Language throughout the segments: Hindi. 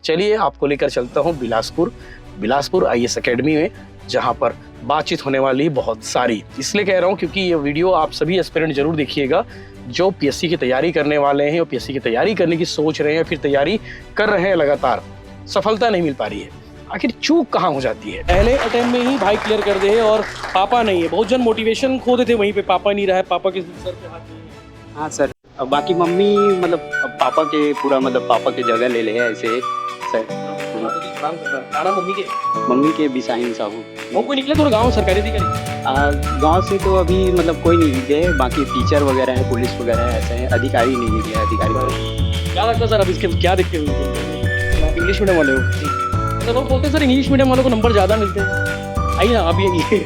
चलिए आपको लेकर चलता हूँ बिलासपुर आईएएस एकेडमी में, जहाँ पर बातचीत होने वाली बहुत सारी। इसलिए कह रहा हूँ क्योंकि ये वीडियो आप सभी एस्पिरेंट जरूर देखिएगा जो पीएससी की तैयारी करने वाले हैं और पीएससी की तैयारी करने की सोच रहे हैं, फिर तैयारी कर रहे हैं, लगातार सफलता नहीं मिल पा रही है। आखिर चूक कहाँ हो जाती है? पहले अटेम्प्ट में ही भाई क्लियर कर दे और पापा नहीं है। बहुत जन मोटिवेशन खो देते वहीं पे, पापा नहीं रहा है, पापा के सर पे हाथ नहीं है। हाँ सर, अब बाकी मम्मी मतलब अब पापा के पूरा मतलब पापा की जगह ले ले ऐसे सर। मम्मी के बिसाइन साहू वो कोई निकले थोड़ा गाँव सरकारी अधिकारी? गांव से तो अभी मतलब कोई नहीं गए, बाकी टीचर वगैरह है, पुलिस वगैरह है, ऐसे हैं। अधिकारी नहीं गया, अधिकारी क्या लगता है सर अब इसके क्या देखते हो? इंग्लिश मीडियम वाले हो तो लोग बोलते हैं सर इंग्लिश मीडियम वालों को नंबर ज़्यादा मिलते हैं। आइए ना अब ये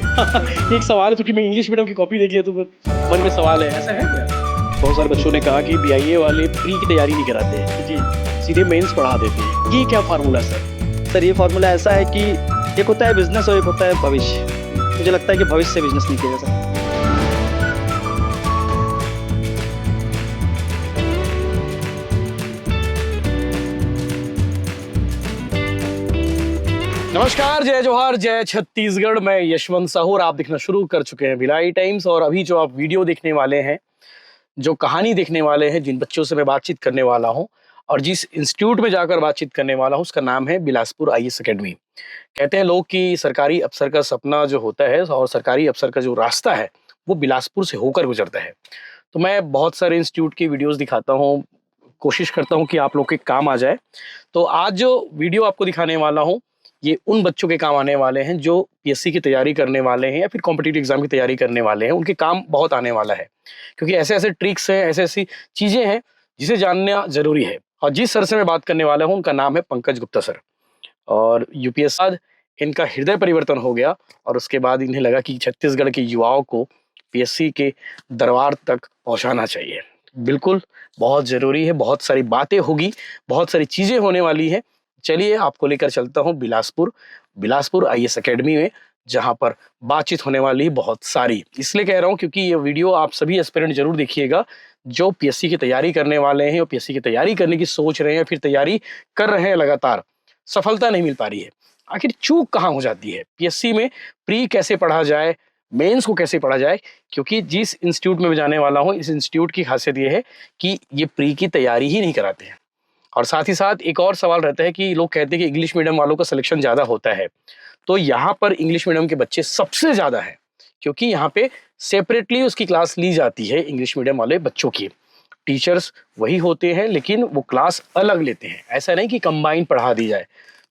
एक सवाल है, क्योंकि मैं इंग्लिश मीडियम की कॉपी देख लिया तो मन में सवाल है, ऐसा है क्या? बहुत सारे बच्चों ने कहा कि बीआईए वाले प्री की तैयारी नहीं कराते हैं जी, सीधे मेंस पढ़ा देते हैं। ये क्या फार्मूला सर? सर ये फार्मूला ऐसा है कि एक होता है बिजनेस और एक होता है भविष्य। मुझे लगता है कि भविष्य से बिजनेस नहीं किया जा सकता। नमस्कार, जय जोहार, जय छत्तीसगढ़। मैं यशवंत साहू और आप देखना शुरू कर चुके हैं भिलाई टाइम्स। और अभी जो आप वीडियो देखने वाले हैं, जो कहानी देखने वाले हैं, जिन बच्चों से मैं बातचीत करने वाला हूं और जिस इंस्टीट्यूट में जाकर बातचीत करने वाला हूं, उसका नाम है बिलासपुर आईएएस एकेडमी। कहते हैं लोग कि सरकारी अफसर का सपना जो होता है और सरकारी अफसर का जो रास्ता है वो बिलासपुर से होकर गुजरता है। तो मैं बहुत सारे इंस्टीट्यूट की वीडियोस दिखाता हूँ, कोशिश करता हूँ कि आप लोग के काम आ जाए। तो आज जो वीडियो आपको दिखाने वाला हूँ ये उन बच्चों के काम आने वाले हैं जो पीएससी की तैयारी करने वाले हैं या फिर कॉम्पिटिटिव एग्जाम की तैयारी करने वाले हैं। उनके काम बहुत आने वाला है, क्योंकि ऐसे ऐसे ट्रिक्स हैं, ऐसे ऐसी चीजें हैं जिसे जानना जरूरी है। और जिस सर से मैं बात करने वाला हूँ उनका नाम है पंकज गुप्ता सर। और यूपीएससी बाद इनका हृदय परिवर्तन हो गया और उसके बाद इन्हें लगा कि छत्तीसगढ़ के युवाओं को पीएससी के दरबार तक पहुंचाना चाहिए। बिल्कुल बहुत जरूरी है, बहुत सारी बातें होगी, बहुत सारी चीजें होने वाली है। चलिए आपको लेकर चलता हूँ बिलासपुर आईएएस एकेडमी में, जहाँ पर बातचीत होने वाली है बहुत सारी। इसलिए कह रहा हूँ क्योंकि ये वीडियो आप सभी एस्पिरेंट जरूर देखिएगा जो पीएससी की तैयारी करने वाले हैं और पीएससी की तैयारी करने की सोच रहे हैं, फिर तैयारी कर रहे हैं, लगातार सफलता नहीं मिल पा रही है। आखिर चूक कहाँ हो जाती है? पीएससी में प्री कैसे पढ़ा जाए, मेंस को कैसे पढ़ा जाए? क्योंकि जिस इंस्टीट्यूट में मैं जाने वाला हूँ, इस इंस्टीट्यूट की खासियत ये है कि ये प्री की तैयारी ही नहीं कराते हैं। और साथ ही साथ एक और सवाल रहता है कि लोग कहते हैं कि इंग्लिश मीडियम वालों का सिलेक्शन ज़्यादा होता है। तो यहाँ पर इंग्लिश मीडियम के बच्चे सबसे ज़्यादा हैं, क्योंकि यहाँ पे सेपरेटली उसकी क्लास ली जाती है। इंग्लिश मीडियम वाले बच्चों की टीचर्स वही होते हैं, लेकिन वो क्लास अलग लेते हैं। ऐसा नहीं कि कंबाइन पढ़ा दी जाए।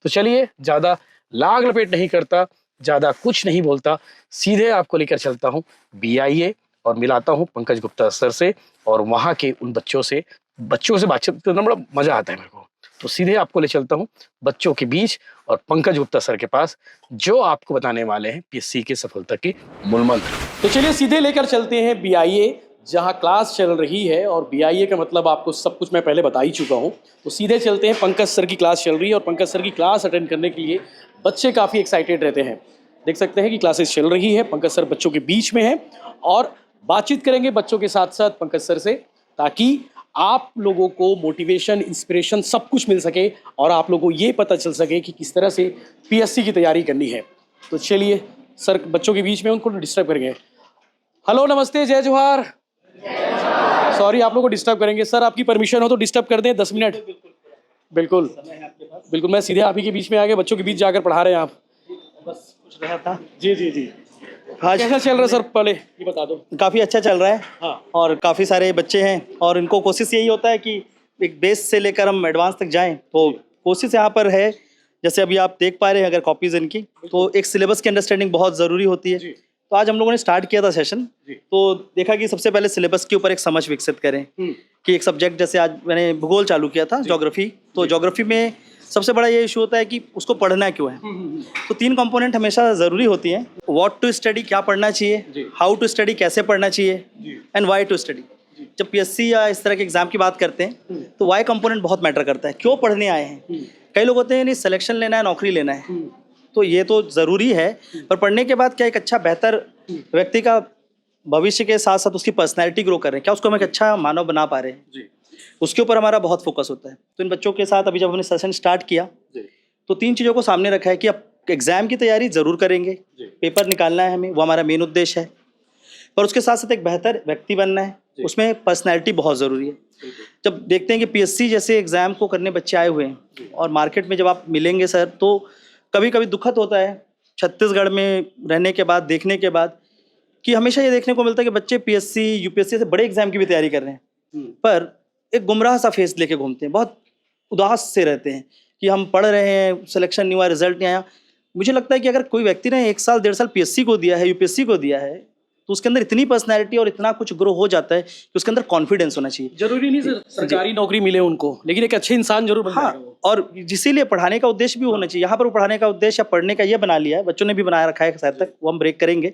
तो चलिए ज़्यादा लाग लपेट नहीं करता, ज़्यादा कुछ नहीं बोलता, सीधे आपको लेकर चलता हूँ बीआईए और मिलाता हूँ पंकज गुप्ता सर से और वहाँ के उन बच्चों से बातचीत करना बड़ा मजा आता है मेरे को। तो सीधे आपको ले चलता हूँ बच्चों के बीच और पंकज गुप्ता सर के पास, जो आपको बताने वाले हैं पीएससी के सफलता के मूल मंत्र। तो चलिए सीधे लेकर चलते हैं बीआईए, जहाँ क्लास चल रही है। और बीआईए का मतलब आपको सब कुछ मैं पहले बता ही चुका हूँ। तो सीधे चलते हैं, पंकज सर की क्लास चल रही है और पंकज सर की क्लास अटेंड करने के लिए बच्चे काफ़ी एक्साइटेड रहते हैं। देख सकते हैं कि क्लासेस चल रही है, पंकज सर बच्चों के बीच में है और बातचीत करेंगे बच्चों के साथ साथ पंकज सर से, ताकि आप लोगों को मोटिवेशन, इंस्पिरेशन सब कुछ मिल सके और आप लोगों को ये पता चल सके कि किस तरह से पीएससी की तैयारी करनी है। तो चलिए सर बच्चों के बीच में उनको डिस्टर्ब करेंगे। हेलो, नमस्ते, जय जोहार। सॉरी आप लोगों को डिस्टर्ब करेंगे। सर आपकी परमिशन हो तो डिस्टर्ब कर दें 10 मिनट? बिल्कुल बिल्कुल। मैं सीधे आप ही के बीच में आ गया, बच्चों के बीच जाकर पढ़ा रहे हैं आप। बस कुछ रहा था। जी। आज कैसा चल रहा है सर, पहले ये बता दो। काफ़ी अच्छा चल रहा है। हाँ। और काफ़ी सारे बच्चे हैं और इनको कोशिश यही होता है कि एक बेस से लेकर हम एडवांस तक जाएं। तो कोशिश यहाँ पर है, जैसे अभी आप देख पा रहे हैं अगर कॉपीज़ इनकी, तो एक सिलेबस की अंडरस्टैंडिंग बहुत ज़रूरी होती है। तो आज हम लोगों ने स्टार्ट किया था सेशन, तो देखा कि सबसे पहले सिलेबस के ऊपर एक समझ विकसित करें कि एक सब्जेक्ट, जैसे आज मैंने भूगोल चालू किया था, ज्योग्राफी। तो ज्योग्राफी में सबसे बड़ा ये इशू होता है कि उसको पढ़ना क्यों है। तो 3 कंपोनेंट हमेशा ज़रूरी होती हैं। व्हाट टू स्टडी, क्या पढ़ना चाहिए, हाउ टू स्टडी, कैसे पढ़ना चाहिए, एंड व्हाई टू स्टडी। जब पीएससी या इस तरह के एग्जाम की बात करते हैं तो वाई कंपोनेंट बहुत मैटर करता है, क्यों पढ़ने आए हैं। कई लोग होते हैं नहीं, सिलेक्शन लेना है, नौकरी लेना है, तो ये तो ज़रूरी है, पर पढ़ने के बाद क्या एक अच्छा बेहतर व्यक्ति का भविष्य के साथ साथ उसकी पर्सनैलिटी ग्रो कर रहे हैं, क्या उसको हम एक अच्छा मानव बना पा रहे हैं। उसके ऊपर हमारा बहुत फोकस होता है। तो इन बच्चों के साथ अभी जब हमने सेशन स्टार्ट किया तो 3 चीज़ों को सामने रखा है कि अब एग्ज़ाम की तैयारी ज़रूर करेंगे, पेपर निकालना है हमें, वो हमारा मेन उद्देश्य है, पर उसके साथ साथ एक बेहतर व्यक्ति बनना है, उसमें पर्सनैलिटी बहुत ज़रूरी है। जब देखते हैं कि पीएससी जैसे एग्ज़ाम को करने बच्चे आए हुए हैं और मार्केट में जब आप मिलेंगे सर, तो कभी कभी दुखद होता है छत्तीसगढ़ में रहने के बाद, देखने के बाद, कि हमेशा ये देखने को मिलता है कि बच्चे पीएससी यूपीएससी से बड़े एग्जाम की भी तैयारी कर रहे हैं, पर एक गुमराह सा फेस लेके घूमते हैं, बहुत उदास से रहते हैं कि हम पढ़ रहे हैं, सिलेक्शन नहीं हुआ, रिजल्ट नहीं आया। मुझे लगता है कि अगर कोई व्यक्ति ने 1 साल 1.5 साल पीएससी को दिया है, यूपीएससी को दिया है, तो उसके अंदर इतनी पर्सनैलिटी और इतना कुछ ग्रो हो जाता है कि उसके अंदर कॉन्फिडेंस होना चाहिए। जरूरी नहीं सर सरकारी नौकरी मिले उनको, लेकिन एक अच्छे इंसान जरूर बन हाँ, जाएगा वो। और इसीलिए पढ़ाने का उद्देश्य भी होना चाहिए। यहाँ पर वो पढ़ाने का उद्देश्य या पढ़ने का ये बना लिया है, बच्चों ने भी बनाया रखा है, शायद तक वो हम ब्रेक करेंगे,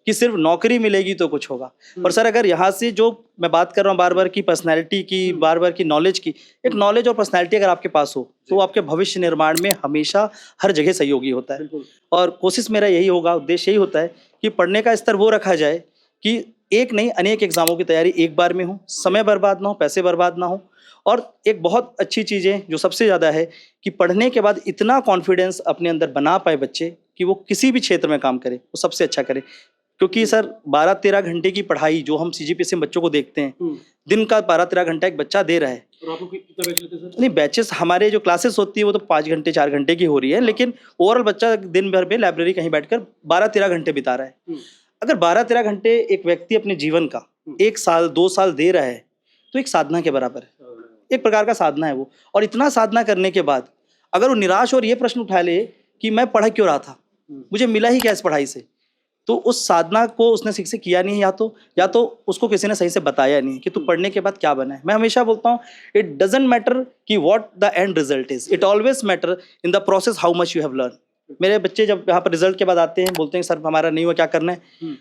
कि सिर्फ नौकरी मिलेगी तो कुछ होगा। और सर अगर यहाँ से जो मैं बात कर रहा हूँ बार बार की पर्सनैलिटी की, बार बार की नॉलेज की, एक नॉलेज और पर्सनैलिटी अगर आपके पास हो तो आपके भविष्य निर्माण में हमेशा हर जगह सहयोगी होता है। और कोशिश मेरा यही होगा, उद्देश्य यही होता है कि पढ़ने का स्तर वो रखा जाए कि एक नहीं अनेक एग्जामों की तैयारी एक बार में हो, समय बर्बाद ना हो, पैसे बर्बाद ना हो। और एक बहुत अच्छी चीज़ है जो सबसे ज़्यादा है कि पढ़ने के बाद इतना कॉन्फिडेंस अपने अंदर बना पाए बच्चे कि वो किसी भी क्षेत्र में काम करे, वो सबसे अच्छा करे। क्योंकि सर 12-13 घंटे की पढ़ाई जो हम सीजीपीएससी में बच्चों को देखते हैं, दिन का 12-13 घंटा एक बच्चा दे रहा है। और आपको कितना बैच लेते हैं सर? नहीं, बैचेस हमारे जो क्लासेस होती है वो तो 5 घंटे 4 घंटे की हो रही है, लेकिन ओवरऑल बच्चा दिन भर में लाइब्रेरी कहीं बैठकर 12-13 घंटे बिता रहा है। अगर 12-13 घंटे एक व्यक्ति अपने जीवन का 1 साल 2 साल दे रहा है तो एक साधना के बराबर है, एक प्रकार का साधना है वो। और इतना साधना करने के बाद अगर वो निराश और ये प्रश्न उठा ले कि मैं पढ़ क्यों रहा था, मुझे मिला ही क्या इस पढ़ाई से, तो उस साधना को उसने ठीक से किया नहीं, या तो उसको किसी ने सही से बताया नहीं कि तू पढ़ने के बाद क्या बना है। मैं हमेशा बोलता हूँ इट डजंट मैटर कि what the end result is, it always matter in the process how much you have learn. मेरे बच्चे जब यहाँ पर रिजल्ट के बाद आते हैं, बोलते हैं सर हमारा नहीं हुआ, क्या करना है,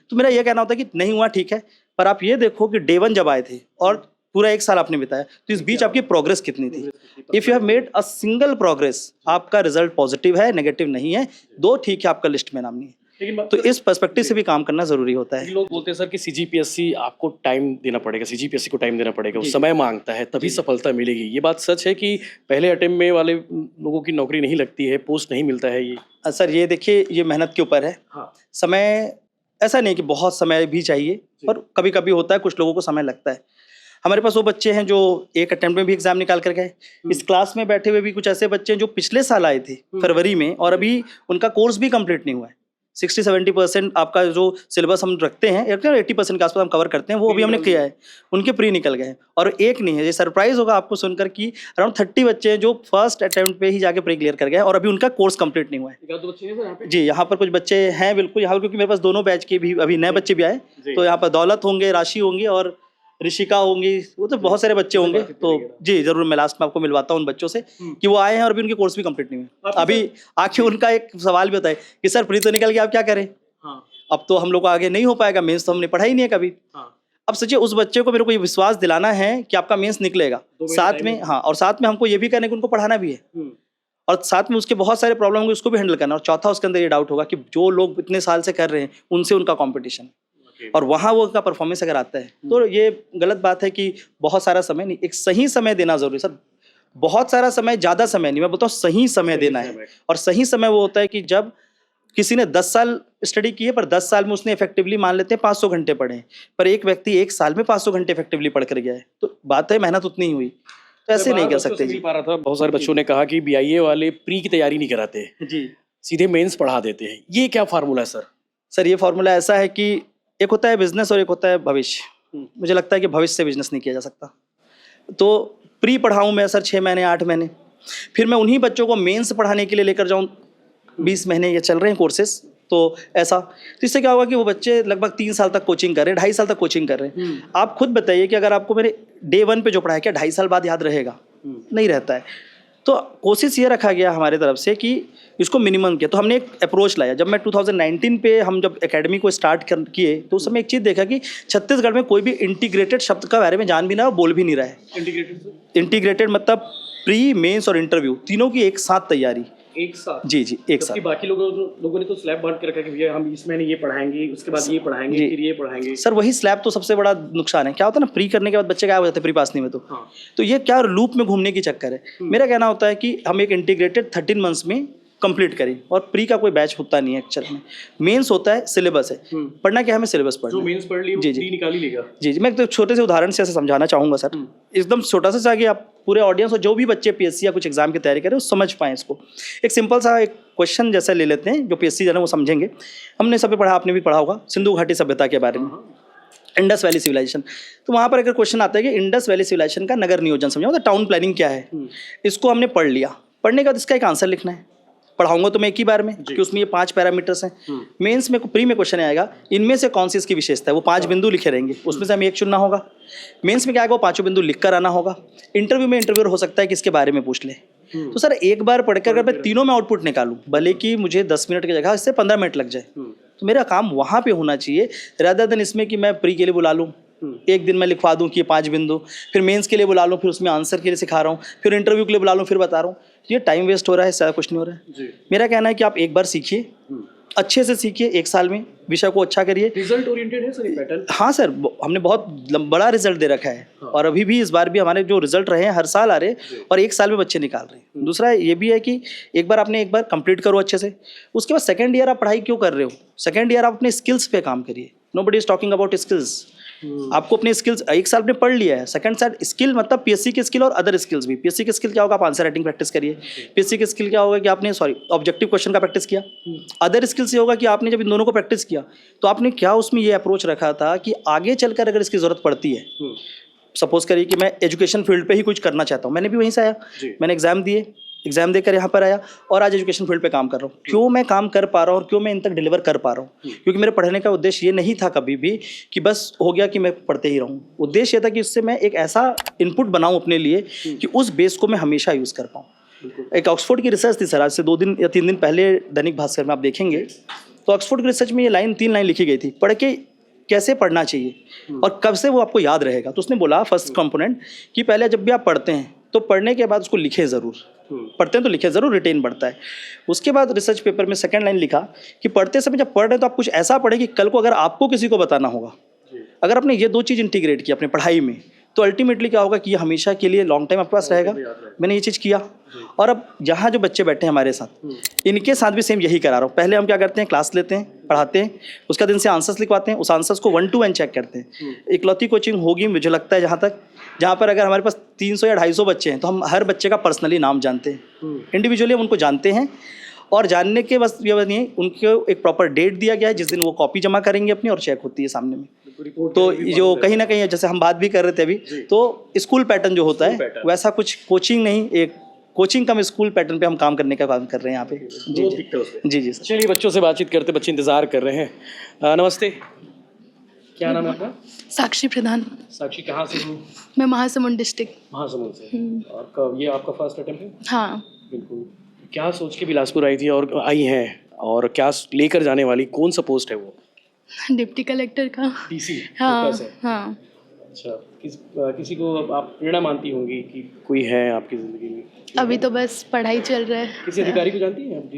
तो मेरा ये कहना होता है कि नहीं हुआ ठीक है, पर आप ये देखो कि डे 1 जब आए थे और पूरा 1 साल आपने बिताया, तो इस बीच आपकी प्रोग्रेस कितनी थी। If you have made a single progress, आपका रिजल्ट पॉजिटिव है, नेगेटिव नहीं है, 2 ठीक है, आपका लिस्ट में नाम नहीं है। तो इस पर्सपेक्टिव से भी काम करना जरूरी होता है। लोग बोलते हैं सर कि सीजीपीएससी आपको टाइम देना पड़ेगा, सीजीपीएससी को टाइम देना पड़ेगा, वो समय मांगता है, तभी सफलता मिलेगी। ये बात सच है कि पहले अटेम्प्ट में वाले लोगों की नौकरी नहीं लगती है, पोस्ट नहीं मिलता है? ये सर ये देखिए, ये मेहनत के ऊपर है। हाँ। समय ऐसा नहीं कि बहुत समय भी चाहिए, पर कभी कभी होता है कुछ लोगों को समय लगता है। हमारे पास वो बच्चे हैं जो एक अटेम्प्ट में भी एग्जाम निकाल कर गए। इस क्लास में बैठे हुए भी कुछ ऐसे बच्चे हैं जो पिछले साल आए थे फरवरी में, और अभी उनका कोर्स भी कंप्लीट नहीं हुआ है। 60-70% आपका जो सिलेबस हम रखते हैं 80% के आसपास हम कवर करते हैं, वो अभी हमने किया है, उनके प्री निकल गए। और एक नहीं है, ये सरप्राइज होगा आपको सुनकर कि अराउंड 30 बच्चे हैं जो फर्स्ट अटेम्प्ट पे ही जाके प्री क्लियर कर गए और अभी उनका कोर्स कंप्लीट नहीं हुआ है। जी, यहाँ पर कुछ बच्चे हैं बिल्कुल यहाँ पर, क्योंकि मेरे पास दोनों बैच के भी अभी नए बच्चे भी आए, तो यहाँ पर दौलत होंगे, राशि होंगी और ऋषिका होंगी, वो तो बहुत सारे बच्चे होंगे। तो जी जरूर मैं लास्ट में आपको मिलवाता हूँ उन बच्चों से कि वो आए हैं और अभी उनके कोर्स भी कंप्लीट नहीं हुए। अभी आखिर उनका एक सवाल भी होता है कि सर प्री तो निकल गया, आप क्या करें? अब तो हम लोग को आगे नहीं हो पाएगा, मेंस तो हमने पढ़ा ही नहीं है कभी। अब सोचिए उस बच्चे को मेरे को ये विश्वास दिलाना है कि आपका मेंस निकलेगा, साथ में हाँ, और साथ में हमको ये भी करना है कि उनको पढ़ाना भी है, और साथ में उसके बहुत सारे प्रॉब्लम होंगे उसको भी हैंडल करना। और चौथा उसके अंदर ये डाउट होगा कि जो लोग इतने साल से कर रहे हैं उनसे उनका कॉम्पिटिशन, और वहाँ वो उनका परफॉर्मेंस अगर आता है तो ये गलत बात है कि बहुत सारा समय नहीं, एक सही समय देना जरूरी है सर। बहुत सारा समय, ज़्यादा समय नहीं, मैं बोलता हूँ सही समय देना है। और सही समय वो होता है कि जब किसी ने 10 साल स्टडी की है, पर 10 साल में उसने इफेक्टिवली मान लेते हैं 500 घंटे पढ़े हैं, पर एक व्यक्ति 1 साल में 500 घंटे इफेक्टिवली पढ़ कर गया है, तो बात है मेहनत उतनी ही हुई। तो ऐसे नहीं कर सकते जी। पा रहा था, बहुत सारे बच्चों ने कहा कि बीआईए वाले प्री की तैयारी नहीं कराते जी, सीधे मेंस पढ़ा देते हैं, ये क्या फार्मूला है सर? सर ये फार्मूला ऐसा है कि एक होता है बिजनेस और एक होता है भविष्य। मुझे लगता है कि भविष्य से बिजनेस नहीं किया जा सकता। तो प्री पढ़ाऊँ मैं सर 6 महीने 8 महीने, फिर मैं उन्हीं बच्चों को मेंस पढ़ाने के लिए लेकर जाऊँ 20 महीने, ये चल रहे हैं कोर्सेस। तो ऐसा, तो इससे क्या होगा कि वो बच्चे लगभग 3 साल तक कोचिंग कर रहे हैं, 2.5 साल तक कोचिंग कर रहे हैं। आप खुद बताइए कि अगर आपको मेरे डे 1 पे जो पढ़ाया क्या 2.5 साल बाद याद रहेगा? नहीं रहता है। तो कोशिश ये रखा गया हमारे तरफ से कि इसको मिनिमम किया। तो हमने एक अप्रोच लाया। जब मैं 2019 पे हम जब एकेडमी को स्टार्ट किए तो उस समय एक चीज़ देखा कि छत्तीसगढ़ में कोई भी इंटीग्रेटेड शब्द का बारे में जान भी ना बोल भी नहीं रहा है। इंटीग्रेटेड मतलब प्री, मेंस और इंटरव्यू तीनों की एक साथ तैयारी। एक साथ? जी जी, एक जबकि साथ। बाकी लोगों ने तो स्लैब बांट के रखा है कि भैया हम इस महीने ये पढ़ाएंगे, उसके बाद ये पढ़ाएंगे, जी। फिर ये पढ़ाएंगे। सर वही स्लैब तो सबसे बड़ा नुकसान है। क्या होता है ना, प्री करने के बाद बच्चे गायब हो जाते हैं प्री पास नहीं में हाँ। तो ये क्या लूप में घूमने की चक्कर है। मेरा कहना होता है कि हम एक इंटीग्रेटेड 13 मंथ्स में कंप्लीट करें, और प्री का कोई बैच होता नहीं है एक्चुअल में। मेंस होता है, सिलेबस है, पढ़ना क्या है, हमें सिलेबस पढ़ना जो है। मेंस पढ़ ली वो जी, जी। प्री निकाल ही लेगा। जी जी, मैं एक तो छोटे से उदाहरण से ऐसे समझाना चाहूँगा सर, एकदम छोटा सा, ताकि आप पूरे ऑडियंस और जो भी बच्चे पीएससी या कुछ एग्जाम की तैयारी करें वो समझ पाएँ इसको। एक सिंपल सा एक क्वेश्चन जैसा ले लेते हैं, जो पीएससी जो है वो समझेंगे। हमने सब पढ़ा, आपने भी पढ़ा होगा, सिंधु घाटी सभ्यता के बारे में, इंडस वैली सिविलाइजेशन। तो वहाँ पर अगर क्वेश्चन आता है कि इंडस वैली सिविलाइजेशन का नगर नियोजन समझाओ, तो टाउन प्लानिंग क्या है, इसको हमने पढ़ लिया। पढ़ने के बाद इसका एक आंसर लिखना है। पढ़ाऊंगा तो मैं एक ही बार में, कि उसमें ये 5 पैरामीटर्स हैं। मेंस में प्री में क्वेश्चन आएगा, इनमें से कौन सी इसकी विशेषता है, वो 5 बिंदु लिखे रहेंगे, उसमें से हमें एक चुनना होगा। मेंस में क्या आएगा, वो 5 बिंदु लिख कर आना होगा। इंटरव्यू में इंटरव्यूअर हो सकता है कि इसके बारे में पूछ ले। तो सर एक बार पढ़कर अगर मैं तीनों में आउटपुट निकालूं, भले कि मुझे 10 मिनट की जगह इससे 15 मिनट लग जाए, तो मेरा काम वहाँ पे होना चाहिए, रादर देन इसमें कि मैं प्री के लिए बुला लूँ, एक दिन में लिखवा दूं कि ये 5 बिंदु, फिर मेंस के लिए बुला लूं, फिर उसमें आंसर के लिए सिखा रहा हूँ, फिर इंटरव्यू के लिए बुला लूं, फिर बता रहा हूँ। ये टाइम वेस्ट हो रहा है, ज़्यादा कुछ नहीं हो रहा है। मेरा कहना है कि आप एक बार सीखिए, अच्छे से सीखिए, 1 साल में विषय को अच्छा करिए। रिजल्ट ओरिएंटेड है सर ये पैटर्न? हाँ सर, हमने बहुत बड़ा रिजल्ट दे रखा है, और अभी भी इस बार भी हमारे जो रिजल्ट रहे हैं हर साल आ रहे हैं, और 1 साल में बच्चे निकाल रहे हैं। दूसरा ये भी है कि एक बार कंप्लीट करो अच्छे से, उसके बाद सेकेंड ईयर आप पढ़ाई क्यों कर रहे हो, सेकेंड ईयर आप अपने स्किल्स पे काम करिए। Nobody is talking about skills. आपको अपने स्किल्स 1 साल में पढ़ लिया है, सेकंड साल स्किल मतलब पीएससी के स्किल और अदर स्किल्स भी। पीएससी के स्किल क्या होगा, आप आंसर राइटिंग प्रैक्टिस करिए। पीएससी के स्किल क्या होगा कि आपने ऑब्जेक्टिव क्वेश्चन का प्रैक्टिस किया। अदर स्किल्स ये होगा कि आपने जब इन दोनों को प्रैक्टिस किया तो आपने क्या उसमें ये अप्रोच रखा था कि आगे चलकर अगर इसकी जरूरत पड़ती है, सपोज करिए कि मैं एजुकेशन फील्ड पे ही कुछ करना चाहता हूँ, मैंने भी वहीं से आया, मैंने एग्जाम देकर यहाँ पर आया और आज एजुकेशन फील्ड पे काम कर रहा हूँ। क्यों मैं काम कर पा रहा हूँ और क्यों मैं इन तक डिलीवर कर पा रहा हूँ, क्योंकि मेरे पढ़ने का उद्देश्य ये नहीं था कभी भी कि बस हो गया कि मैं पढ़ते ही रहूँ। उद्देश्य ये था कि इससे मैं एक ऐसा इनपुट बनाऊँ अपने लिए कि उस बेस को मैं हमेशा यूज़ कर पाऊँ। एक ऑक्सफोर्ड की रिसर्च थी सर, आज से 2 दिन या 3 दिन पहले दैनिक भास्कर में आप देखेंगे, तो ऑक्सफोर्ड की रिसर्च में ये 3 लाइन लिखी गई थी, पढ़ के कैसे पढ़ना चाहिए और कब से वो आपको याद रहेगा। तो उसने बोला फर्स्ट कंपोनेंट कि पहले जब भी आप पढ़ते हैं तो पढ़ने के बाद उसको लिखें ज़रूर, पढ़ते हैं तो लिखें ज़रूर, रिटेन बढ़ता है। उसके बाद रिसर्च पेपर में सेकंड लाइन लिखा कि पढ़ते समय जब पढ़ रहे हैं तो आप कुछ ऐसा पढ़ें कि कल को अगर आपको किसी को बताना होगा, अगर आपने ये 2 चीज़ इंटीग्रेट की अपने पढ़ाई में, तो अल्टीमेटली क्या होगा कि ये हमेशा के लिए लॉन्ग टाइम आपके पास रहेगा। मैंने ये चीज़ किया, और अब यहाँ जो बच्चे बैठे हैं हमारे साथ, इनके साथ भी सेम यही करा रहा हूँ। पहले हम क्या करते हैं, क्लास लेते हैं, पढ़ाते हैं, उसका दिन से आंसर्स लिखवाते हैं, उस आंसर्स को 1 to 1 चेक करते हैं। इकलौती कोचिंग होगी मुझे लगता है जहाँ पर अगर हमारे पास 300 या 250 बच्चे हैं तो हम हर बच्चे का पर्सनली नाम जानते हैं, इंडिविजुअली हम उनको जानते हैं, और जानने के बस ये नहीं, उनको एक प्रॉपर डेट दिया गया है जिस दिन वो कॉपी जमा करेंगे अपनी और चेक होती है सामने में। तो जो कहीं ना कहीं जैसे हम बात भी कर रहे थे अभी, तो स्कूल पैटर्न जो होता है वैसा कुछ कोचिंग नहीं, एक कोचिंग कम स्कूल पैटर्न पे हम काम करने का काम कर रहे हैं यहाँ पे। जी जी। चलिए बच्चों से बातचीत करते, बच्चे इंतजार कर रहे हैं। नमस्ते, क्या नाम है आपका? साक्षी प्रधान। साक्षी, कहाँ से हो? मैं महासमुंद डिस्ट्रिक्ट। महासमुंद से। और ये आपका फर्स्ट अटेम्प्ट है? हाँ। बिल्कुल। क्या सोच के बिलासपुर आई थी और आई हैं, और क्या लेकर जाने वाली, कौन सा पोस्ट है वो? डिप्टी कलेक्टर का। डीसी? हाँ हाँ। अच्छा, किसी को आप प्रेरणा मानती होंगी कि कोई है आपकी ज़िंदगी में? अभी तो बस पढ़ाई चल रहा है। किसी अधिकारी को जानती हैं आप?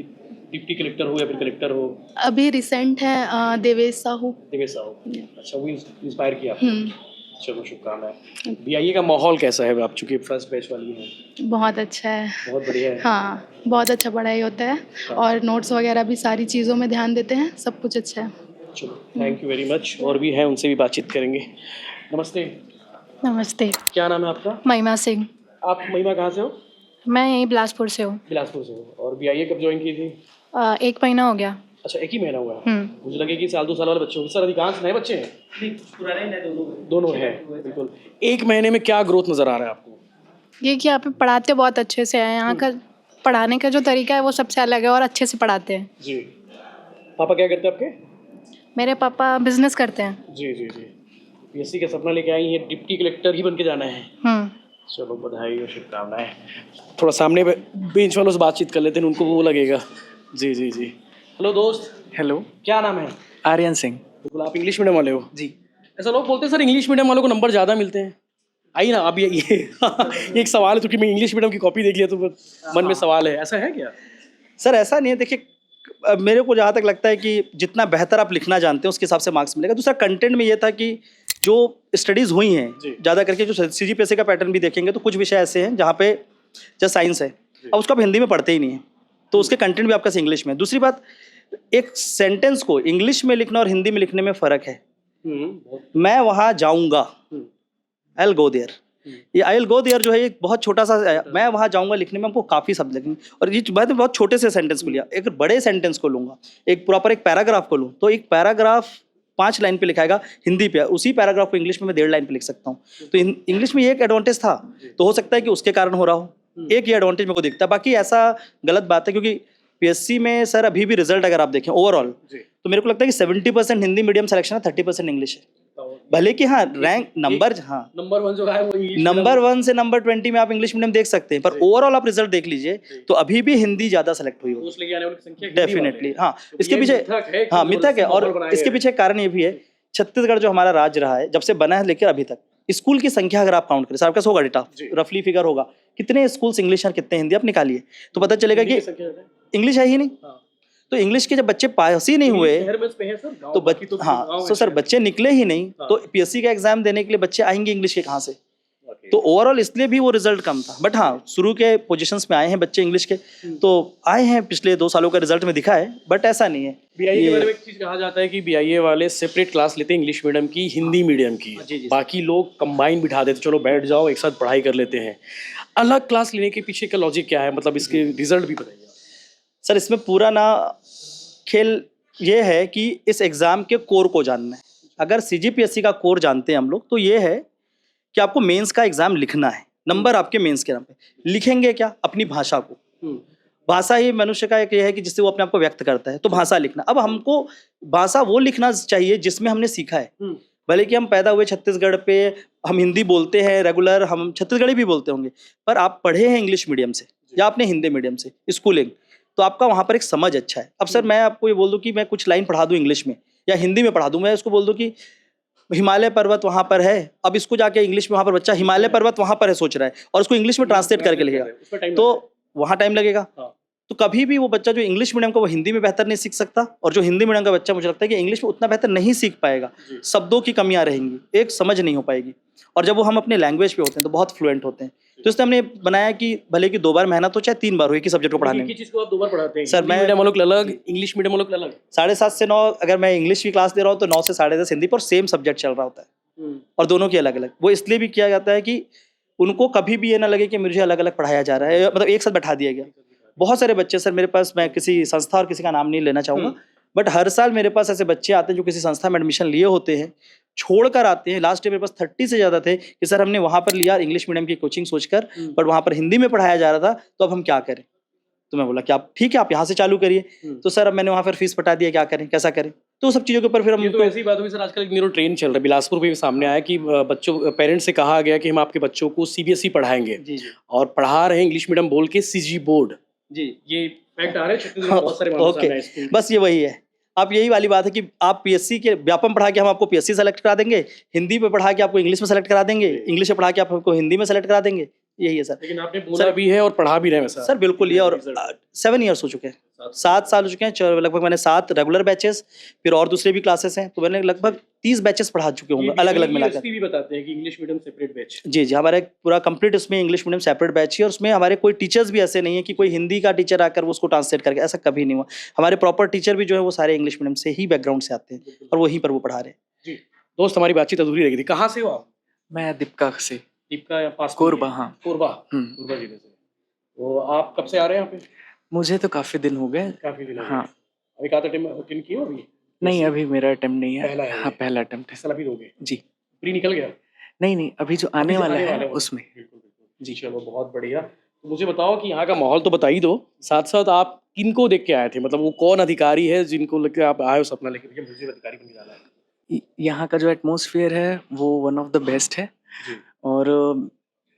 डिप्टी कलेक्टर हो या फिर कलेक्टर हो? अभी रिसेंट है देवेश साहू। देवेश साहू, अच्छा, वो इंस्पायर किया आपको? चलो, शुभकामनाएं। बीआईए का माहौल कैसा है, आप चूंकि फर्स्ट बैच वाली हैं? बहुत अच्छा है। बहुत बढ़िया है। हाँ, बहुत अच्छा पढ़ाई होता है, और नोट्स वगैरह भी सारी चीज़ों में ध्यान देते हैं, सब कुछ अच्छा है। चलो, थैंक यू वेरी मच। और भी हैं, उनसे भी बातचीत करेंगे। नमस्ते। नमस्ते, क्या नाम है आपका? महिमा सिंह। आप महिमा कहाँ से हो? मैं यहीं बिलासपुर से हूँ। बिलासपुर से हो। और बीआईए कब ज्वाइन की थी? 1 महीना हो गया। अच्छा, 1 ही महीना हुआ है। मुझे लगे कि 1-2 साल वाले बच्चे होंगे। सर, अधिकांश नए बच्चे हैं? दोनों हैं। बिल्कुल। 1 महीने में क्या ग्रोथ नजर आ रहा है आपको? ये कि यहाँ पे पढ़ाते बहुत अच्छे से हैं, यहाँ का पढ़ाने का जो तरीका है वो सबसे अलग है और अच्छे से पढ़ाते हैं। जी। पापा क्या करते हैं आपके? मेरे पापा बिजनेस करते हैं। जी जी जी। पीएससी का सपना लेके आई हैं, डिप्टी कलेक्टर ही बन के जाना है? चलो, बधाई और शुभकामनाएं। थोड़ा सामने बेंच वालों से बातचीत कर लेते हैं, उनको वो लगेगा। जी जी जी। हेलो दोस्त। हेलो, क्या नाम है? आर्यन सिंह। बिल्कुल। आप इंग्लिश मीडियम वाले हो? जी। ऐसा लोग बोलते हैं सर इंग्लिश मीडियम वालों को नंबर ज़्यादा मिलते हैं। आइए ना, अब ये एक सवाल है, क्योंकि मैं इंग्लिश मीडियम की कॉपी देख लिया तो मन में सवाल है, ऐसा है क्या? सर ऐसा नहीं है, देखिए मेरे को जहाँ तक लगता है कि जितना बेहतर आप लिखना जानते हैं उसके हिसाब से मार्क्स मिलेगा। दूसरा कंटेंट में ये था कि जो स्टडीज़ हुई हैं ज़्यादा करके, जो CGPSC का पैटर्न भी देखेंगे तो कुछ विषय ऐसे हैं जहाँ पे जैसे साइंस है, अब उसको आप हिंदी में पढ़ते ही नहीं है, तो उसके कंटेंट भी आपका इंग्लिश में है। दूसरी बात, एक सेंटेंस को इंग्लिश में लिखना और हिंदी में लिखने में फ़र्क है। मैं वहाँ जाऊँगा, आई विल गो देयर, ये आई विल गो देयर जो है एक बहुत छोटा सा मैं वहाँ जाऊँगा लिखने में हमको काफ़ी शब्द लगेंगे, और ये बात बहुत छोटे से सेंटेंस को लिया। एक बड़े सेंटेंस को लूँगा, एक प्रॉपर एक पैराग्राफ को लूँ, तो एक पैराग्राफ 5 लाइन पे लिखाएगा हिंदी पे, उसी पैराग्राफ को इंग्लिश में मैं 1.5 लाइन पे लिख सकता हूँ। तो इंग्लिश में ये एक एडवांटेज था, तो हो सकता है कि उसके कारण हो रहा हो, एक ये एडवांटेज मेरे को दिखता है। बाकी ऐसा गलत बात है, क्योंकि PSC में सर अभी भी रिजल्ट अगर आप देखें ओवरऑल, तो मेरे को लगता है कि 70% हिंदी मीडियम सिलेक्शन है, 30% इंग्लिश है। भले कि हाँ रैंक नंबर, हाँ नंबर 1 जो है वो इंग्लिश नंबर 1 से नंबर 20 में आप इंग्लिश मीडियम देख सकते हैं, पर ओवरऑल आप रिजल्ट देख लीजिए तो अभी भी हिंदी ज़्यादा सेलेक्ट हुई होगी पोस्ट लेके आने वालों की संख्या कितनी डेफिनेटली। है? हाँ, तो इसके ये पीछे मिथक है कि हाँ मिथक है, और माहौल बनाया इसके गया पीछे कारण ये भी है, छत्तीसगढ़ जो हमारा राज्य रहा है जब से बना है लेकर अभी तक, स्कूल की संख्या अगर आप काउंट करें, सर आपके पास होगा डेटा, रफली फिगर होगा कितने स्कूल्स इंग्लिश और कितने हिंदी, आप निकालिए तो पता चलेगा कि इंग्लिश है ही नहीं। तो इंग्लिश के जब बच्चे पास ही नहीं हुए शहर में पे है सर, गाँव तो बाकी तो हाँ, गाँव तो है सर शहर। बच्चे निकले ही नहीं, तो PSC का एग्जाम देने के लिए बच्चे आएंगे इंग्लिश के कहाँ से? तो ओवरऑल इसलिए भी वो रिजल्ट कम था। बट हाँ, शुरू के पोजीशंस में आए हैं बच्चे इंग्लिश के, तो आए हैं, पिछले 2 सालों का रिजल्ट में दिखा है, बट ऐसा नहीं है। BIA के बारे में एक चीज कहा जाता है कि BIA वाले सेपरेट क्लास लेते हैं इंग्लिश मीडियम की, हिंदी मीडियम की, बाकी लोग कंबाइन बिठा देते, चलो बैठ जाओ एक साथ पढ़ाई कर लेते हैं। अलग क्लास लेने के पीछे का लॉजिक क्या है, मतलब इसके रिजल्ट भी बताइए। सर इसमें पूरा ना खेल ये है कि इस एग्ज़ाम के कोर को जानना है। अगर CGPSC का कोर जानते हैं हम लोग, तो ये है कि आपको मेंस का एग्ज़ाम लिखना है, नंबर आपके मेंस के नाम पे लिखेंगे क्या? अपनी भाषा को। भाषा ही मनुष्य का एक ये है कि जिससे वो अपने आप को व्यक्त करता है, तो भाषा लिखना। अब हमको भाषा वो लिखना चाहिए जिसमें हमने सीखा है। भले कि हम पैदा हुए छत्तीसगढ़ पे, हम हिंदी बोलते हैं रेगुलर, हम छत्तीसगढ़ी भी बोलते होंगे, पर आप पढ़े हैं इंग्लिश मीडियम से या आपने हिंदी मीडियम से स्कूलिंग, तो आपका वहाँ पर एक समझ अच्छा है। अब सर मैं आपको ये बोल दूँ कि मैं कुछ लाइन पढ़ा दूँ इंग्लिश में या हिंदी में पढ़ा दूँ, मैं उसको बोल दूँ कि हिमालय पर्वत वहाँ पर है, अब इसको जाके इंग्लिश में वहाँ पर बच्चा हिमालय पर्वत वहाँ पर है सोच रहा है और उसको इंग्लिश में ट्रांसलेट करके लिखेगा, तो वहाँ टाइम लगेगा। तो कभी भी वो बच्चा जो इंग्लिश मीडियम का वो हिंदी में बेहतर नहीं सीख सकता, और जो हिंदी मीडियम का बच्चा मुझे लगता है कि इंग्लिश में उतना बेहतर नहीं सीख पाएगा, शब्दों की कमियां रहेंगी, एक समझ नहीं हो पाएगी। और जब वो हम अपने लैंग्वेज पे होते हैं तो बहुत फ्लुएंट होते हैं, तो इसलिए हमने बनाया कि भले कि 2 बार मेहनत हो चाहे 3 बार हो एक ही सब्जेक्ट को पढ़ाने में। चीज को आप 2 बार पढ़ाते हैं सर मैं मीडियम वालों को अलग, इंग्लिश मीडियम वालों को अलग, 7:30 से 9 अगर मैं इंग्लिश की क्लास दे रहा हूँ तो 9 से 10:30 हिंदी पर सेम सब्जेक्ट चल रहा होता है, और दोनों की अलग अलग। वो इसलिए भी किया जाता है कि उनको कभी भी ये ना लगे कि मुझे अलग अलग पढ़ाया जा रहा है, मतलब एक साथ बैठा दिया गया। बहुत सारे बच्चे सर मेरे पास, मैं किसी संस्था और किसी का नाम नहीं लेना चाहूँगा, बट हर साल मेरे पास ऐसे बच्चे आते हैं जो किसी संस्था में एडमिशन लिए होते हैं, छोड़कर आते हैं। लास्ट ईयर मेरे पास 30 से ज़्यादा थे कि सर हमने वहाँ पर लिया इंग्लिश मीडियम की कोचिंग सोचकर, बट वहाँ पर हिंदी में पढ़ाया जा रहा था, तो अब हम क्या करें? तो मैं बोला कि आप ठीक है, आप यहाँ से चालू करिए। तो सर अब मैंने वहाँ पर फीस पटा दिया, क्या करें कैसा करें, तो सब चीज़ों के ऊपर फिर हम ये तो ऐसी बात हुई सर, आजकल एक न्यूरो ट्रेन चल रहा है, बिलासपुर में भी सामने आया कि बच्चों पेरेंट्स से कहा गया कि हम आपके बच्चों को CBSE पढ़ाएंगे, और पढ़ा रहे हैं इंग्लिश मीडियम बोल के CG बोर्ड। जी ये फैक्ट आ रहे हैं छत्तीसगढ़ में बहुत सारे मामले सामने आए इस ओके, बस ये वही है। आप यही वाली बात है कि आप PSC के व्यापम पढ़ा के हम आपको PSC सेलेक्ट करा देंगे, हिंदी में पढ़ा के आपको इंग्लिश में सेलेक्ट करा देंगे, इंग्लिश में पढ़ा के आपको हिंदी में सेलेक्ट करा देंगे, यही है सर। लेकिन आपने बोला भी है और पढ़ा भी रहे हैं सर बिल्कुल, ये और 7 ईयर्स हो चुके हैं, 7 साल हो चुके हैं। लगभग मैंने 7 रेगुलर बैचेस, फिर और दूसरे भी क्लासेस हैं, तो मैंने लगभग 30 बैचेस पढ़ा चुके होंगे अलग अलग मिलाकर। भी बताते हैं कि इंग्लिश मीडियम सेपरेट बैच। जी जी, हमारे पूरा कंप्लीट इसमें इंग्लिश मीडियम सेपरेट बैच ही, और उसमें हमारे कोई टीचर्स भी ऐसे नहीं है कि कोई हिंदी का टीचर आकर वो उसको ट्रांसलेट करके, ऐसा कभी नहीं हुआ। हमारे प्रॉपर टीचर भी जो है वो सारे इंग्लिश मीडियम से ही बैकग्राउंड से आते हैं और वहीं पर वो पढ़ा रहे हैं। जी दोस्त, हमारी बातचीत अधूरी रह गई थी, कहाँ से हो आप? मैं दीपका से, दीपका या पास कोरबा। हाँ, कोरबा, कोरबा जिले से। तो आप कब से आ रहे हैं यहाँ पे? मुझे तो काफ़ी दिन हो गए। काफी दिन हो गए। हाँ, अभी का अटेम्प्ट किया अभी? नहीं अभी मेरा अटेम्प्ट नहीं है। पहला है हाँ, पहला अटेम्प्ट है। इस साल अभी दोगे? जी, प्री निकल गया? नहीं अभी जो आने वाला है वाला उसमें। बिल्कुल बिल्कुल जी, चलो बहुत बढ़िया। तो मुझे बताओ कि यहाँ का माहौल तो बता ही दो, साथ साथ आप किनको देख के आए थे, मतलब वो कौन अधिकारी है जिनको लेके आप आए हो सपना लेके मुझे अधिकारी बन जाना है? यहाँ का जो एटमॉस्फेयर है वो वन ऑफ द बेस्ट है। जी। और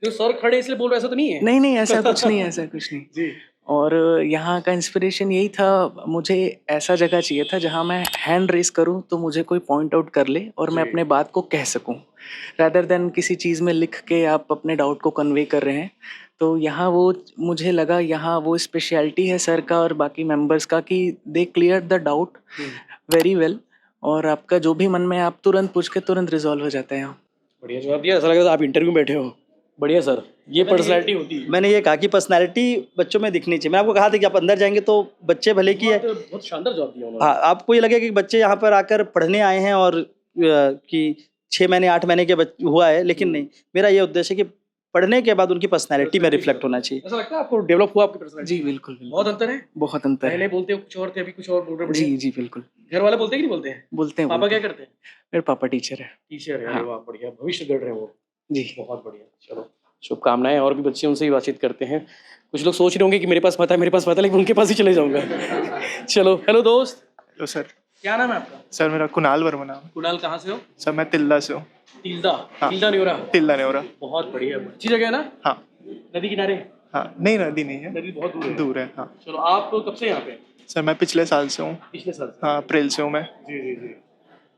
जो सर खड़े इसलिए बोल रहे ऐसा तो नहीं है? नहीं ऐसा कुछ नहीं है, ऐसा कुछ नहीं। जी। और यहाँ का इंस्पिरेशन यही था, मुझे ऐसा जगह चाहिए था जहाँ मैं हैंड रेस करूँ तो मुझे कोई पॉइंट आउट कर ले और मैं अपने बात को कह सकूँ, रादर देन किसी चीज़ में लिख के आप अपने डाउट को कन्वे कर रहे हैं। तो यहाँ वो मुझे लगा यहाँ वो स्पेशलिटी है सर का और बाकी मेंबर्स का कि they clear the doubt very well, और आपका जो भी मन में है आप तुरंत पूछ के तुरंत रिजॉल्व हो जाता है यहाँ। बढ़िया जवाब दिया, ऐसा लग रहा था आप इंटरव्यू में बैठे हो। बढ़िया सर, ये पर्सनैलिटी होती है। मैंने ये कहा कि पर्सनैलिटी बच्चों में दिखनी चाहिए। मैं आपको कहा था कि आप अंदर जाएंगे तो बच्चे भले की है, बहुत शानदार जवाब दिया उन्होंने। हाँ, आपको ये लगे कि बच्चे यहाँ पर आकर पढ़ने आए हैं और कि 6 महीने 8 महीने के हुआ है, लेकिन नहीं, मेरा ये उद्देश्य है कि पढ़ने के बाद उनकी पर्सनैलिटी में रिफ्लेक्ट होना चाहिए। ऐसा लगता है आपको डेवलप हुआ आपकी पर्सनैलिटी? जी बिल्कुल बिल्कुल, बहुत अंतर है। बहुत अंतर पहले है। बोलते हो कुछ और थे, अभी कुछ और बोल रहे हो। जी जी बिल्कुल, घर वाले बोलते हैं कि नहीं बोलते हैं? बोलते हैं। पापा क्या करते हैं? मेरे पापा टीचर है। टीचर है। हाँ। वाह बढ़िया, भविष्य गढ़ रहे हैं वो। जी बहुत बढ़िया, चलो शुभकामनाएं। और भी बच्चे उनसे ही बातचीत करते हैं। कुछ लोग सोच रहे होंगे कि मेरे पास पता है, मेरे पास पता है, लेकिन उनके पास ही चले जाऊंगा। चलो, हेलो दोस्त, तो सर क्या नाम है आपका? सर मेरा कुणाल वर्मा नाम है। कुणाल, कहाँ से हो? सर मैं तिल्दा से हूँ। तिल्दा? हाँ। तिल्दा नहीं हो रहा? तिल्दा नहीं हो रहा। बहुत बढ़िया, अच्छी जगह है ना? हाँ नदी किनारे? हाँ, नहीं नदी नहीं है, नदी बहुत दूर है। दूर है। हाँ चलो, आप कब से यहाँ पे? सर मैं पिछले साल से हूँ। पिछले साल से? हाँ अप्रैल से हूँ मैं। जी जी जी।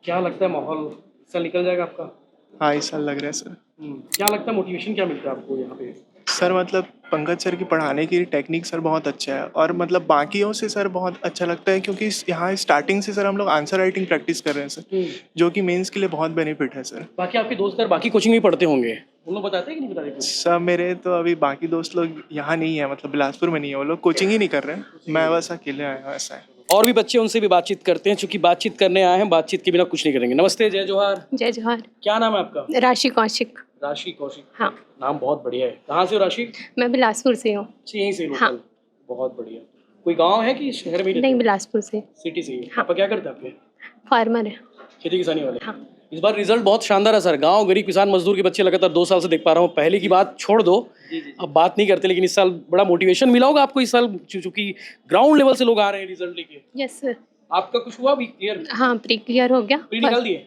क्या लगता है माहौल इस साल निकल जाएगा आपका? हाँ इस साल लग रहा है सर। क्या लगता है, मोटिवेशन क्या मिलता है आपको यहाँ पे? सर मतलब पंकज सर की पढ़ाने की टेक्निक सर बहुत अच्छा है, और मतलब बाकियों से सर बहुत अच्छा लगता है क्योंकि यहाँ स्टार्टिंग से सर हम लोग आंसर राइटिंग प्रैक्टिस कर रहे हैं सर, जो कि मेंस के लिए बहुत बेनिफिट है सर। बाकी आपके दोस्त यार बाकी कोचिंग में पढ़ते होंगे, उन लोग बताते हैं कि नहीं बताते कुछ? सर मेरे तो अभी बाकी दोस्त लोग यहाँ नहीं है, मतलब बिलासपुर में नहीं है, वो लोग कोचिंग ही नहीं कर रहे हैं। मैं बस अकेले आया हूँ, ऐसा है। और भी बच्चे, उनसे भी बातचीत करते हैं, चूंकि बातचीत करने आए हैं, बातचीत के बिना कुछ नहीं करेंगे। नमस्ते, जय जोहार। जय जोहार। क्या नाम है आपका? राशि कौशिक। राशि कौशिक। हाँ। नाम बहुत बढ़िया है। कहाँ से हो राशि? मैं बिलासपुर से हूँ। अच्छा, यहीं से लोकल? हाँ। बहुत बढ़िया। कोई गांव है कि शहर में ही रहते नहीं, हो? बिलासपुर से। सिटी से ही? हाँ। पापा क्या करते हैं आपके? फार्मर है। खेती किसानी वाले? हाँ। इस बार रिजल्ट बहुत शानदार है सर। गांव गरीब किसान मजदूर के बच्चे लगातार 2 साल से देख पा रहा हूँ। पहले की बात छोड़ दो, अब बात नहीं करते, लेकिन इस साल बड़ा मोटिवेशन मिला होगा आपको इस साल, चूंकि ग्राउंड लेवल से लोग आ रहे हैं रिजल्ट लेके। Yes sir. आपका कुछ हुआ भी क्लियर? हाँ, प्री क्लियर हो गया। प्री निकाल दिए?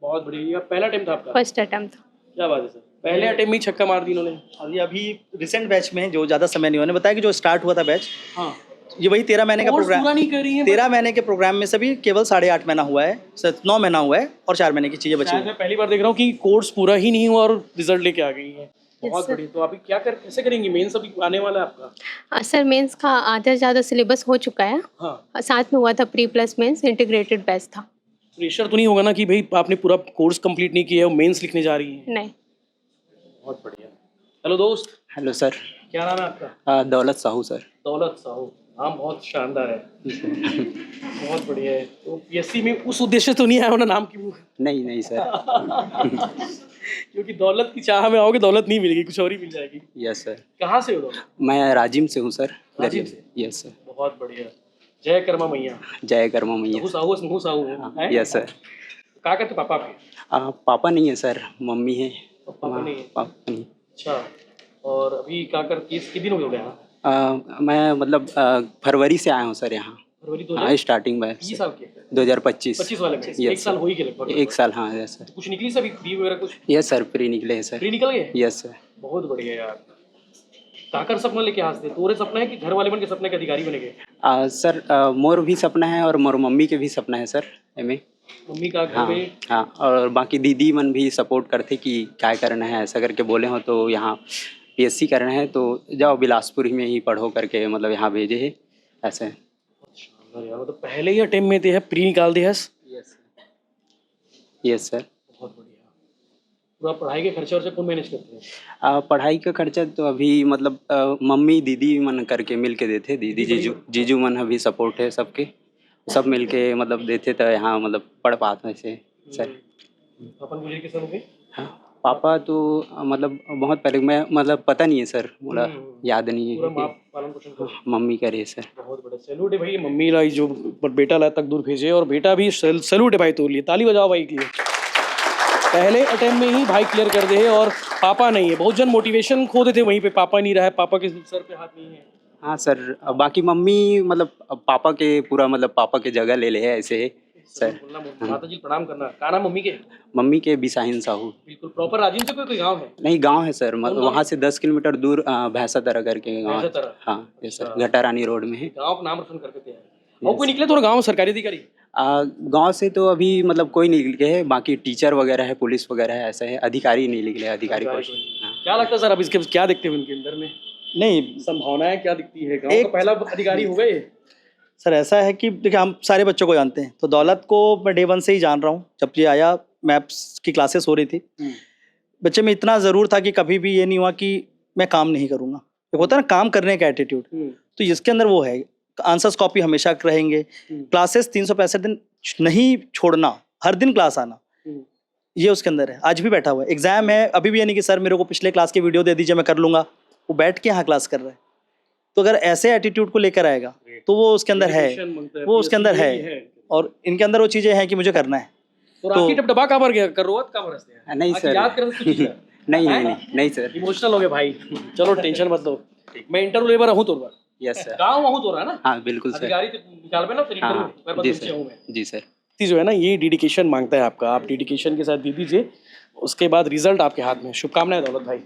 बहुत बढ़िया। ये पहला अटेम्प्ट था आपका? फर्स्ट अटेम्प्ट था। क्या बात है सर, पहले अटेम्प्ट में ही छक्का मार दी इन्होंने। अभी रिसेंट बैच में जो ज़्यादा समय नहीं हुआ, ने बताया कि जो स्टार्ट हुआ था बैच, हाँ, ये वही 13 महीने का कोर्स प्रोग्राम, पूरा नहीं कर रही है। 13 महीने के प्रोग्राम में सभी केवल 8.5 महीना हुआ है, 9 महीना हुआ है और 4 महीने की चीज़ें बची शायद हैं। मैं पहली बार देख रहा हूँ कि कोर्स पूरा ही नहीं हुआ और रिजल्ट लेके आ गई है। बहुत sir. बढ़िया। तो अभी क्या कैसे करेंगे? मेंस अभी आने वाला है आपका? सर मेंस का आधा से ज़्यादा सिलेबस हो चुका है। हाँ। साथ में हुआ था pre plus mains, integrated batch था। प्रेशर तो नहीं होगा ना कि भाई आपने पूरा कोर्स कंप्लीट नहीं किया है और मेंस लिखने जा रही है? नहीं। बहुत बढ़िया। हेलो दोस्त, हेलो सर। क्या नाम है आपका? दौलत साहू सर। दौलत साहू, नाम बहुत शानदार है। बहुत बढ़िया है। तो पीएससी में उस उद्देश्य तो नहीं आया होना नाम की? नहीं नहीं सर। क्योंकि दौलत की चाह में आओगे, दौलत नहीं मिलेगी, कुछ और ही मिल जाएगी। Yes sir. कहाँ से हो दौलत? मैं राजिम से हूँ सर। राजिम से? Yes sir. बहुत बढ़िया। जय कर्मा मैया। जय कर्मा मैया। महू साहू, महू साहू है? Yes sir. क्या करते पापा आपके? पापा नहीं है सर, मम्मी है। पापा नहीं है? पापा नहीं। अच्छा, और अभी क्या कर, कितने दिन हो गए यहाँ? मैं मतलब फरवरी से आया हूँ सर यहाँ। फरवरी हाँ, स्टार्टिंग में 20 साल के? 2025। 25 वाले में? Yes, एक साल sir. हो ही गए लगभग। एक साल, हाँ यस सर। कुछ निकली सभी फ्री वगैरह कुछ? यस सर, प्री निकले हैं सर। फ्री निकल गए? Yes sir. बहुत बढ़िया यार। काकर सपना लेके हंसते, तोरे सपना है कि घर वाले बन के सपने के अधिकारी बनेंगे? सर मोर भी सपना है और मोर मम्मी के भी सपना है सर एम। मम्मी का घर हाँ में? हाँ, और बाकी दीदी मन भी सपोर्ट करते कि क्या करना है, ऐसा करके बोले हो तो यहाँ पीएससी करना है तो जाओ बिलासपुर ही में ही पढ़ो करके, मतलब यहाँ भेजे है ऐसे। अच्छा यार, मतलब पहले ही अटेम्प्ट में दे है प्री निकाल दे है। Yes sir. बहुत बढ़िया। पूरा पढ़ाई के खर्चे और कौन मैनेज करते हैं? पढ़ाई का खर्चा तो अभी मतलब मम्मी दीदी मन करके मिल के देते, दीदी जीजू मन अभी सपोर्ट है सबके, सब मिल के मतलब देते तो यहाँ मतलब पढ़ पाते से सर। अपन गुजर के सब हो गए? हाँ, पापा तो मतलब बहुत पहले, मैं मतलब पता नहीं है सर, मुझे याद नहीं पूरा है। माँ पालन पोषण कर? मम्मी करे सर। बहुत बड़ा सैल्यूट है भाई मम्मी लाई जो बेटा ला तक दूर भेजे, और बेटा भी सैल्यूट है भाई तो लिए, ताली बजाओ भाई के लिए। पहले अटेम्प्ट में ही भाई क्लियर कर दे है और पापा नहीं है। बहुत जन मोटिवेशन खो देते वहीं पे, पापा नहीं रहा है, पापा के सर पे हाथ नहीं है। हाँ सर, बाकी मम्मी मतलब पापा के पूरा मतलब पापा के जगह ले ले है ऐसे, सर माता जी प्रणाम करना। का नाम मम्मी के? मम्मी के बिसाहिन साहू। बिल्कुल प्रॉपर राजिम से कोई गांव है? नहीं, गांव है सर, मतलब कौन गाँव वहाँ से 10 किलोमीटर दूर भैंसा तरह करके गाँव है। भैंसातरा? हाँ ये सर, अच्छा। घटा रानी रोड में है। गांव का नाम रोशन करके थे। और कोई निकले थोड़ा गांव सरकारी अधिकारी? गांव से तो अभी मतलब कोई नहीं निकले है, बाकी टीचर वगैरह है, पुलिस वगैरह है, ऐसा है। अधिकारी नहीं निकले, अधिकारी कुछ हाँ। क्या लगता है सर, अब इसके क्या देखते हैं उनके अंदर में नहीं संभावनाएं क्या दिखती है? गांव का पहला अधिकारी हो गए? सर, ऐसा है कि देखिए हम सारे बच्चों को जानते हैं, तो दौलत को मैं डे 1 से ही जान रहा हूँ। जब ये आया, मैप्स की क्लासेस हो रही थी, बच्चे में इतना ज़रूर था कि कभी भी ये नहीं हुआ कि मैं काम नहीं करूँगा। एक होता है ना काम करने का एटीट्यूड, तो इसके अंदर वो है। आंसर्स कॉपी हमेशा रहेंगे, क्लासेस 365 दिन नहीं छोड़ना, हर दिन क्लास आना, ये उसके अंदर है। आज भी बैठा हुआ है, एग्जाम है, अभी भी ये नहीं कि सर मेरे को पिछले क्लास की वीडियो दे दीजिए मैं कर लूँगा। वो बैठ के यहाँ क्लास कर रहा है। तो अगर ऐसे एटीट्यूड को लेकर आएगा तो वो उसके अंदर है, वो उसके अंदर है, और इनके अंदर वो चीज़ें हैं कि मुझे करना है। और आपकी टपटपा कहाँ पर गया, करोत कहाँ पर हंसते हैं? नहीं सर, याद कर नहीं सर। इमोशनल हो गए भाई। चलो टेंशन मत लो, मैं इंटरव्यू लेबर हूँ तो यस सर। गाँव वहाँ तो रहा ना, हाँ बिल्कुल सर। अधिकारी तो निकाल में ना फिर हाँ इंटरव्यू जी मैं सर, हूँ मैं। जी सर। जो है ना, ये डेडिकेशन मांगता है आपका, आप डेडिकेशन के साथ दे दीजिए, उसके बाद रिजल्ट आपके हाथ में। शुभकामनाएं दौलत भाई।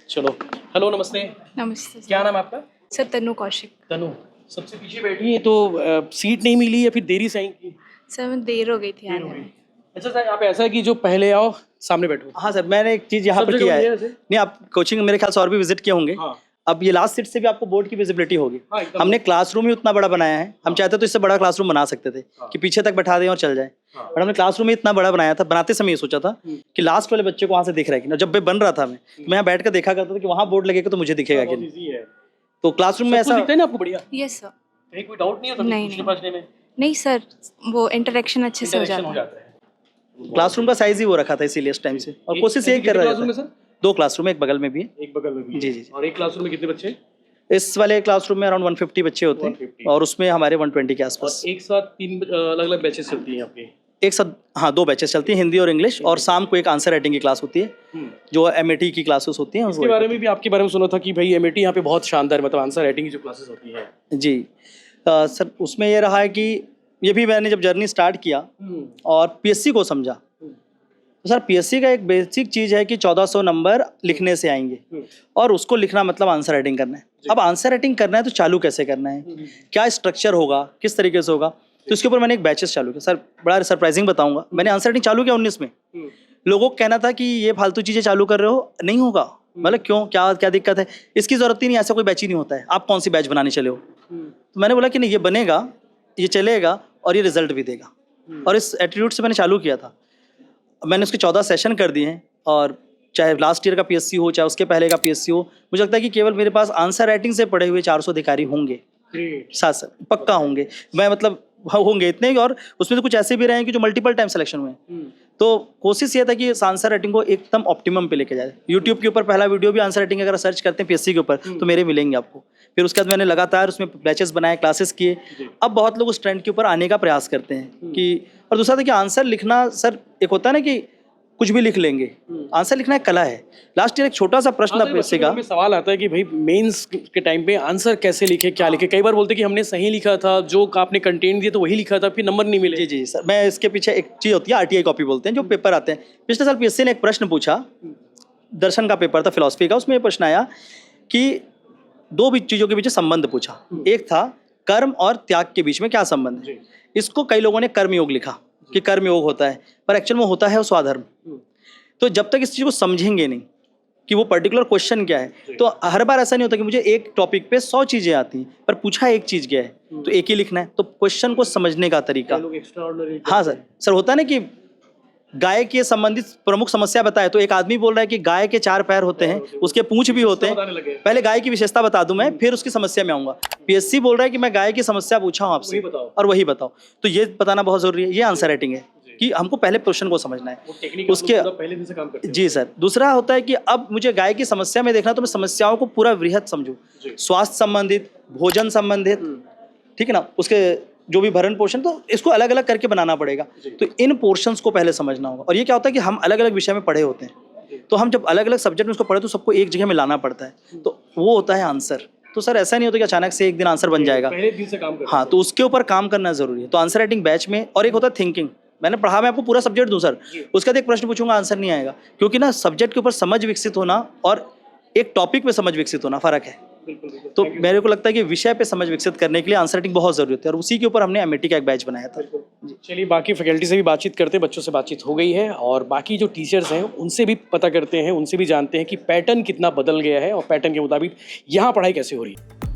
चलो, हेलो नमस्ते, नमस्ते क्या नाम है आपका? सर, तनु कौशिक। तनु, सबसे पीछे बैठी है, तो सीट नहीं मिली या फिर देरी से आई की? सर, मैं देर हो गई थी आने में। अच्छा सर, यहाँ पे ऐसा है कि जो पहले आओ सामने बैठो। हाँ सर, मैंने एक चीज़ यहाँ सब पर जगह किया वही है है। वैसे? नहीं, आप कोचिंग मेरे ख्याल से और भी विजिट किए होंगे। हाँ। अब ये लास्ट सीट से भी आपको बोर्ड की विजिबिलिटी होगी। हाँ, एकदम। हमने क्लासरूम ही उतना बड़ा बनाया है, हम चाहते तो इससे बड़ा क्लासरूम बना सकते थे कि पीछे तक बैठा दें और चल जाए, बट हमने क्लासरूम ही इतना बड़ा बनाया था। बनाते समय ये सोचा था कि लास्ट वाले बच्चे को वहाँ से दिख रहा है कि ना। जब मैं बन रहा था, मैं यहाँ बैठ कर देखा करता था कि वहाँ बोर्ड लगेगा तो मुझे दिखेगा कि नहीं। इजी है। तो क्लासरूम में ऐसा ऐसा दिखता है ना आपको बढ़िया? Yes sir. कहीं कोई डाउट नहीं होता नहीं, पूछने नहीं। पाछने में? नहीं सर, वो इंटरेक्शन अच्छे से हो Interaction जाता हो है। जाता है। क्लासरूम का साइज ही वो रखा था इसीलिए इस टाइम से, और कोशिश यही कर रहा क्लासरूम में था। सर? 2 क्लासरूम, एक बगल में भी है। एक बगल में भी है। जी, जी, जी। और एक क्लासरूम में कितने बच्चे? इस वाले क्लासरूम में अराउंड 150 बच्चे होते 150। हैं, और उसमें हमारे 120 के और आसपास। एक साथ 3 अलग अलग बैचेस चलती हैं आपकी? एक साथ हाँ 2 बैचेस चलती हैं, हिंदी और इंग्लिश, और शाम को एक आंसर राइटिंग की क्लास होती है जो एमएटी की क्लासेस होती हैं। इसके बारे में भी आपके बारे में सुना था कि भाई एमएटी यहाँ पे बहुत शानदार, मतलब आंसर राइटिंग की जो क्लासेस होती है। जी सर, उसमें ये रहा है कि ये भी मैंने जब जर्नी स्टार्ट किया और पीएससी को समझा, तो सर पीएससी का एक बेसिक चीज़ है कि 1400 नंबर लिखने से आएंगे, और उसको लिखना मतलब आंसर राइटिंग करना है। अब आंसर राइटिंग करना है तो चालू कैसे करना है, क्या स्ट्रक्चर होगा, किस तरीके से होगा, तो इसके ऊपर मैंने एक बैचेस चालू किया। सर बड़ा सरप्राइजिंग बताऊंगा, मैंने आंसर राइटिंग चालू किया 19 में। लोगों को कहना था कि ये फालतू चीज़ें चालू कर रहे हो, नहीं होगा। मतलब क्यों, क्या क्या दिक्कत है, इसकी ज़रूरत ही नहीं, ऐसा कोई बैच ही नहीं होता है, आप कौन सी बैच बनाने चले हो। तो मैंने बोला कि नहीं, ये बनेगा, ये चलेगा और ये रिजल्ट भी देगा, और इस एटीट्यूड से मैंने चालू किया था। मैंने उसके 14 सेशन कर दिए हैं, और चाहे लास्ट ईयर का पीएससी हो, चाहे उसके पहले का पीएससी हो, मुझे लगता है कि केवल मेरे पास आंसर राइटिंग से पढ़े हुए 400 अधिकारी होंगे, साथ साथ पक्का होंगे। मैं मतलब होंगे इतने, और उसमें से कुछ ऐसे भी रहे हैं कि जो मल्टीपल टाइम सिलेक्शन हुए। तो कोशिश ये था कि इस आंसर राइटिंग को एकदम ऑप्टिमम पे लेके जाए। यूट्यूब के ऊपर पहला वीडियो भी आंसर राइटिंग अगर सर्च करते हैं पीएससी के ऊपर तो मेरे मिलेंगे आपको। फिर उसके बाद मैंने लगातार उसमें बैचेस बनाए, क्लासेस किए। अब बहुत लोग उस ट्रेंड के ऊपर आने का प्रयास करते हैं कि, और दूसरा था कि आंसर लिखना, सर एक होता है ना कि कुछ भी लिख लेंगे, आंसर लिखना एक कला है। लास्ट ईयर एक छोटा सा प्रश्न था पीएससी का, सवाल आता है कि भाई मेंस के टाइम पे आंसर कैसे लिखे, क्या लिखे। कई बार बोलते कि हमने सही लिखा था, जो आपने कंटेंट दिया तो वही लिखा था, फिर नंबर नहीं मिले। जी जी सर, मैं इसके पीछे एक चीज़ होती है आरटीआई कॉपी बोलते हैं, जो पेपर आते हैं। पिछले साल पीएससी ने एक प्रश्न पूछा, दर्शन का पेपर था, फिलॉसफी का। उसमें ये प्रश्न आया कि 2 चीज़ों के बीच संबंध पूछा। एक था कर्म और त्याग के बीच में क्या संबंध है। इसको कई लोगों ने कर्मयोग लिखा कि कर्मयोग होता है, पर एक्चुअल में होता है वो स्वाधर्म। तो जब तक इस चीज़ को समझेंगे नहीं कि वो पर्टिकुलर क्वेश्चन क्या है, तो हर बार ऐसा नहीं होता कि मुझे एक टॉपिक पे 100 चीज़ें आती हैं, पर पूछा एक चीज़ क्या है तो एक ही लिखना है। तो क्वेश्चन को समझने का तरीका, हाँ सर होता है ना कि गाय के संबंधित प्रमुख समस्या बताए, तो एक आदमी बोल रहा है कि गाय के 4 पैर होते हैं, उसके पूंछ भी होते हैं। पहले गाय की विशेषता बता दूं मैं, फिर उसकी समस्या में आऊंगा। पीएससी बोल रहा है कि मैं गाय की समस्या पूछा हूं आपसे और वही बताओ, तो ये बताना बहुत जरूरी है। ये आंसर राइटिंग है कि हमको पहले क्वेश्चन को समझना है, उसके पहले दिन से काम करते हैं। जी सर। दूसरा होता है कि अब मुझे गाय की समस्या में देखना, तो मैं समस्याओं को पूरा वृहत समझूं, स्वास्थ्य संबंधित, भोजन संबंधित, ठीक है ना, उसके जो भी भरण पोषण, तो इसको अलग अलग करके बनाना पड़ेगा। तो इन पोर्शंस को पहले समझना होगा। और ये क्या होता है कि हम अलग अलग विषय में पढ़े होते हैं, तो हम जब अलग अलग सब्जेक्ट में उसको पढ़े तो सबको एक जगह में लाना पड़ता है, तो वो होता है आंसर। तो सर ऐसा नहीं होता कि अचानक से एक दिन आंसर बन जाएगा। पहले दिन से काम कर हाँ, तो उसके ऊपर काम करना जरूरी है। तो आंसर राइटिंग बैच में, और एक होता है थिंकिंग। मैंने पढ़ा, मैं आपको पूरा सब्जेक्ट दूं सर, उसका तो एक प्रश्न पूछूंगा आंसर नहीं आएगा, क्योंकि ना सब्जेक्ट के ऊपर समझ विकसित होना और एक टॉपिक पे समझ विकसित होना फर्क है। तो मेरे को लगता है कि विषय पे समझ विकसित करने के लिए आंसर राइटिंग बहुत जरूरी है, और उसी के ऊपर हमने एमएटी का एक बैच बनाया था। चलिए बाकी फैकल्टी से भी बातचीत करते हैं, बच्चों से बातचीत हो गई है और बाकी जो टीचर्स हैं उनसे भी पता करते हैं, उनसे भी जानते हैं कि पैटर्न कितना बदल गया है और पैटर्न के मुताबिक यहाँ पढ़ाई कैसे हो रही है।